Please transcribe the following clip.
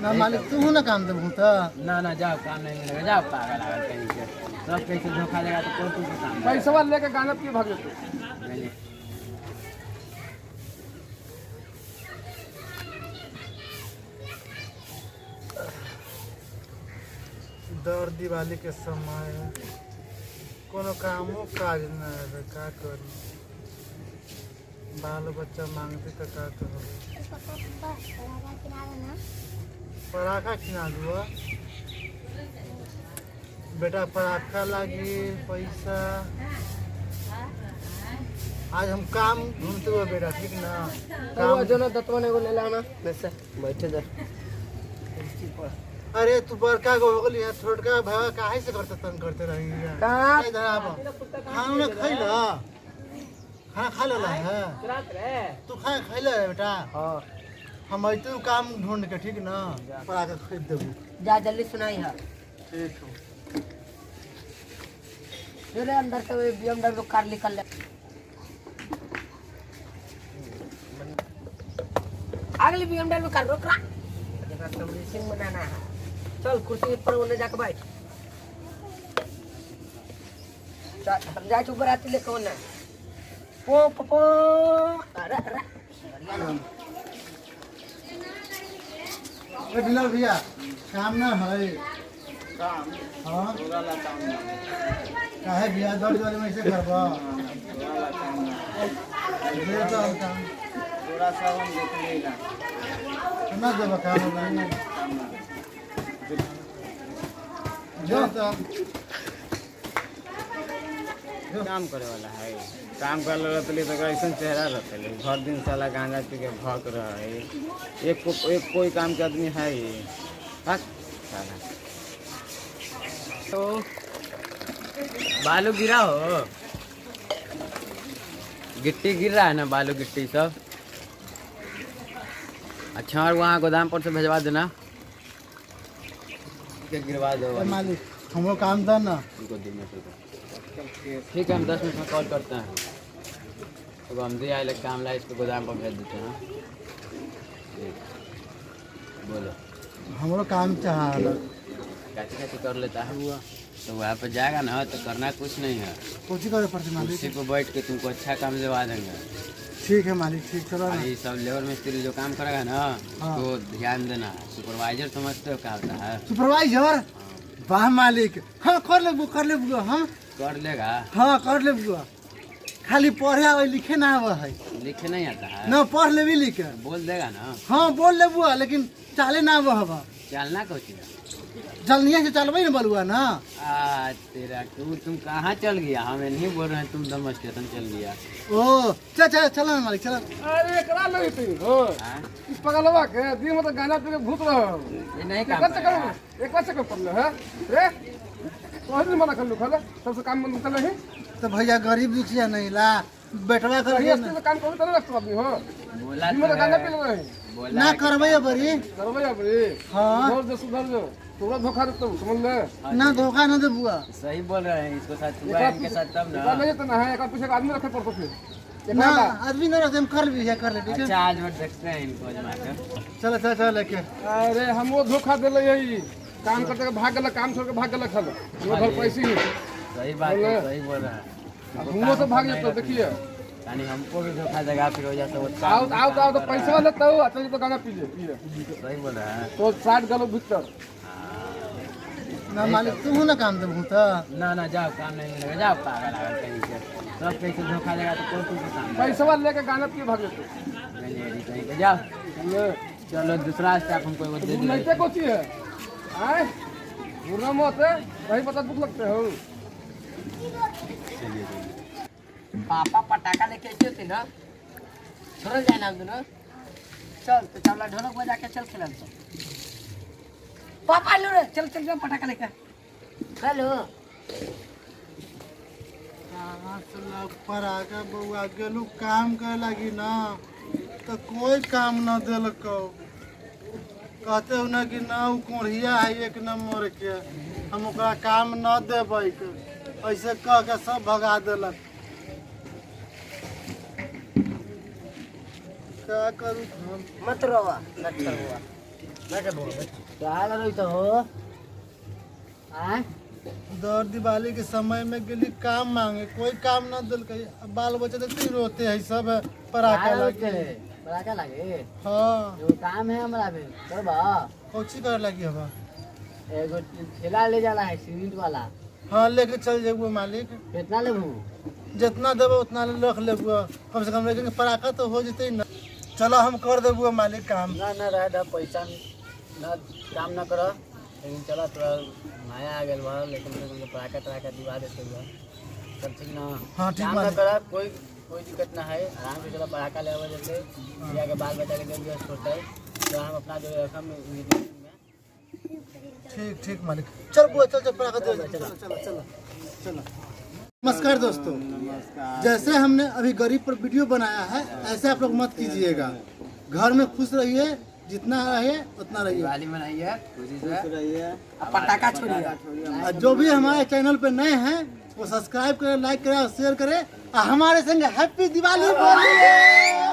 ना मालिक तू ना काम देबू तो ना जाओ काम नहीं मिलेगा जाओ पागल आगल कहीं से सब कैसे धोखा देगा तो कोई तुमको काम पैसा लेके गाना क्यों भागे तू नहीं दर दिवाली के समय कोनो कामो काज ना है का करी बाल बच्चा मांगते तो का करो पराठा खिला दुआ बेटा पराठा लागी पैसा आज हम काम ढूंढते हुए बेटा ठीक ना काम जो ना दत्तवन एगो ले लाना वैसे बैठे जा अरे तू बड़का गो हो गली है छोटका भाई काहे से करते तंग करते रही का इधर आब खाना ना खैला खाना खा लेला है तू खाना खैला है बेटा हां हम तो काम ढूंढ के ठीक ना पड़ा के खरीद देबू जा जल्दी सुनाई है ठीक हो तेरे अंदर से BMW कार निकल ले अगली BMW कार रोक रहा जरा सब रेसिंग बनाना है चल कुर्सी पर उन्हें जाके बैठ जा ऊपर आती ले कौन है पो पो पो अरे ए बिलाल भैया काम ना है काम हां पूरा ला काम ना काहे बिया दौड़ वाले में से करबा पूरा ला काम ना दे तो हम काम पूरा सब हम देख लेगा ना देबा काम नहीं काम ना जो तो काम करे वाला है काम कर रहते तो ऐसा चेहरा रहते भर दिन साला गांजा पी के भौक रहा है एक कोई काम के आदमी है ही साला तो बालू गिरा हो गिट्टी गिर रहा है ना बालू गिट्टी सब अच्छा और वहाँ गोदाम पर से भेजवा देना गिरवा दो मालिक हमरो काम था ना उनको दिन ठीक है हम 10 मिनट में कॉल करते हैं तो हम दे आए काम ला इसको गोदाम पर भेज देते हैं बोलो हमरो काम चाह कैसे कैसे कर लेता है तो वहाँ पे जाएगा ना तो करना कुछ नहीं है कोची करे पड़ती मालिक कुर्सी पर बैठ के तुमको अच्छा काम दिलवा देंगे ठीक है मालिक ठीक चलो ना ये सब लेबर मिस्त्री जो काम करेगा ना तो ध्यान देना सुपरवाइजर समझते हो क्या होता है सुपरवाइजर वाह मालिक हाँ कर ले बुआ हाँ कर लेगा हाँ कर ले बुआ खाली पढ़े आवे लिखे ना आवे है लिखे नहीं आता है ना पढ़ ले भी लिखे बोल देगा ना हाँ बोल ले बुआ लेकिन चाले ना आवे हवा चलना कुछ जल्दिया से चलबे ना बलुआ ना तेरा तुम कहाँ चल गया हमें नहीं बोल रहे हैं तुम दम स्टेशन चल गया ओ चल ना मालिक चल अरे करा लगी तू हो इस पगलवा के दिन में तो गाना पी के भूत रहो ये नहीं काम करेगा। एक बार चक्कर पड़ है रे तो हर मना कर लो खाला सबसे काम में निकल रही तो भैया गरीब दुखिया नहीं ला बेटवा कर सही अस्ती से काम करो तो रखता आदमी हो बोला दिन में तो गाना पी रहे बोला ना करबे बरी करबे अब रे हाँ सुधर सुधर जो तोरा धोखा देता हूँ समझ ले ना धोखा ना दे बुआ सही बोल रहे हैं इसको साथ हुआ इनके साथ तब ना नहीं तो ना है एक पीछे आदमी रखे पड़तो फिर ना आदमी ना रहते हम कर भी कर ले ठीक है अच्छा आज वक्त देखते हैं इनको जमा कर चल लेके अरे हम वो धोखा देले यही काम करते भाग गला काम छोड़ के भाग गला खाला वो घर पैसे ही सही बात है सही बोल रहा है अब हम से भाग जाते देखिए यानी हमको भी धोखा देगा फिर हो जाता वो आओ तो पैसा लेता हूँ अच्छा तो गाना पी ले सही बोल रहा है तो 60 गलो भीतर ना मालिक तू ना काम देबू तो ना जाओ काम नहीं मिलेगा जाओ पागल आगल कहीं से सब कैसे धोखा देगा तो कोई तुमको काम पैसा लेके गाना पी भाग जाते नहीं कहीं पे जाओ चलो दूसरा स्टाफ हमको वो दे दीजिए नहीं कोची है आए बुरा मत है वही पता दुख लगते हो पापा पटाखा लेके आए थे ना छोड़ जाए ना दोनों चल तो चला ढोलक बजा के चल खेल पापा लो रे चल चल पटाखा लेके हेलो पर आगे बउआ गेलू काम करे लगी ना तो कोई काम न दिलक कहते हो ना कि ना उ कोढ़िया है एक नंबर के हम ओकरा काम न देबै ऐसे कह के सब भगा देलक क्या करूँ हम मत रोवा मत रोवा क्या हाल है तो हो आय दर दिवाली के समय में गेली काम मांगे, कोई काम न दिल के। अब बाल बच्चे देखते ही रोते हैं सब पराका लगे। पराका लगे हाँ एगो काम है हमरा भी करबा कौची कर लगी हवा। एगो ठेला ले जाला है सीमेंट वाला। हाँ लेके चल जेबो मालिक, कितना लेबू जितना देबो उतना रख लेबो, कम से कम लेकिन पराका तो हो जते न। चलो हम कर देबो मालिक काम। ना ना रह दा पैसा ना काम ना कर लेकिन चला थोड़ा नया आ गेल बा लेकिन पराका तराका दिवा देते हुआ चल ठीक ना। हाँ ठीक काम ना मालिक। कर कोई दिक्कत ना है, आराम से चला पराका ले आवा जैसे जाके बाल बच्चा के दे दिया छोड़ता है तो हम अपना जो रकम में ठीक ठीक मालिक। चल बुआ चल चल पराका दे चलो चलो चलो चलो। नमस्कार दोस्तों, जैसे हमने अभी गरीब पर वीडियो बनाया है ऐसे आप लोग मत कीजिएगा। घर में खुश रहिए, जितना रहिए उतना रहिए। दिवाली मनाइए खुशी से रहिए, पटाखा छोड़िए। और जो भी हमारे चैनल पे नए हैं वो सब्सक्राइब करें, लाइक करें और शेयर करें और हमारे संग हैप्पी दिवाली बोलिए।